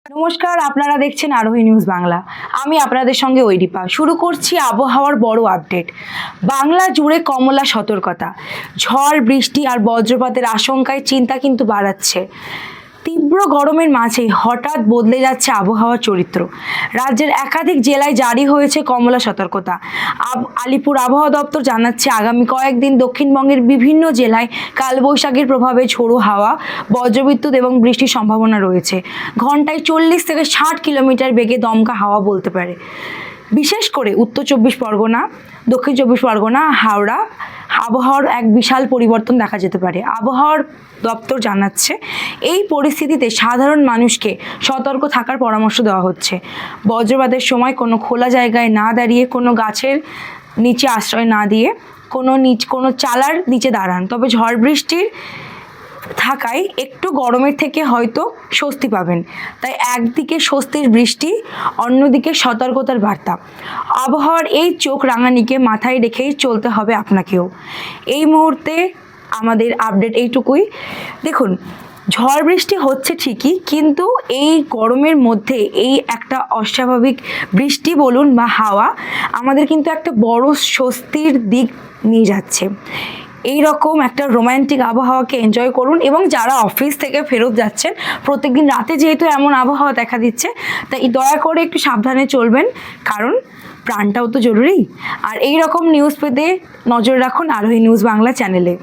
নমস্কার, আপনারা দেখছেন আরোহী নিউজ বাংলা। আমি আপনাদের সঙ্গে ঐরিপা। শুরু করছি আবহাওয়ার বড় আপডেট। বাংলা জুড়ে কমলা সতর্কতা। ঝড়, বৃষ্টি আর বজ্রপাতের আশঙ্কায় চিন্তা কিন্তু বাড়াচ্ছে। তীব্র গরমের মাঝে হঠাৎ বদলে যাচ্ছে আবহাওয়ার চরিত্র। রাজ্যের একাধিক জেলায় জারি হয়েছে কমলা সতর্কতা। আলিপুর আবহাওয়া দপ্তর জানাচ্ছে আগামী কয়েকদিন দক্ষিণবঙ্গের বিভিন্ন জেলায় কালবৈশাখীর প্রভাবে ঝোড়ো হাওয়া, বজ্রবিদ্যুৎ এবং বৃষ্টির সম্ভাবনা রয়েছে। ঘন্টায় 40 থেকে 60 কিলোমিটার বেগে দমকা হাওয়া বলতে পারে। বিশেষ করে উত্তর 24 পরগনা, দক্ষিণ 24 পরগনা, হাওড়া আবহাওয়ার এক বিশাল পরিবর্তন দেখা যেতে পারে। আবহাওয়ার দপ্তর জানাচ্ছে এই পরিস্থিতিতে সাধারণ মানুষকে সতর্ক থাকার পরামর্শ দেওয়া হচ্ছে। বজ্রপাতের সময় কোনো খোলা জায়গায় না দাঁড়িয়ে, কোনো গাছের নিচে আশ্রয় না দিয়ে, কোনো চালার নিচে দাঁড়ান। তবে ঝড় বৃষ্টির থাকায় একটু গরমের থেকে হয়তো স্বস্তি পাবেন। তাই একদিকে স্বস্তির বৃষ্টি, অন্যদিকে সতর্কতার বার্তা। আবহাওয়ার এই চোখ রাঙানিকে মাথায় রেখেই চলতে হবে আপনাকেও। এই মুহূর্তে আমাদের আপডেট এইটুকুই। দেখুন, ঝড় বৃষ্টি হচ্ছে ঠিকই, কিন্তু এই গরমের মধ্যে এই একটা অস্বাভাবিক বৃষ্টি বলুন বা হাওয়া আমাদের কিন্তু একটা বড় স্বস্তির দিক নিয়ে যাচ্ছে। এই রকম একটা রোম্যান্টিক আবহাওয়াকে এনজয় করুন। এবং যারা অফিস থেকে ফেরত যাচ্ছেন, প্রত্যেকদিন রাতে যেহেতু এমন আবহাওয়া দেখা দিচ্ছে, তাই দয়া করে একটু সাবধানে চলবেন, কারণ প্রাণটাও তো জরুরি। আর এই রকম নিউজ পেতে নজর রাখুন আরোহী নিউজ বাংলা চ্যানেলে।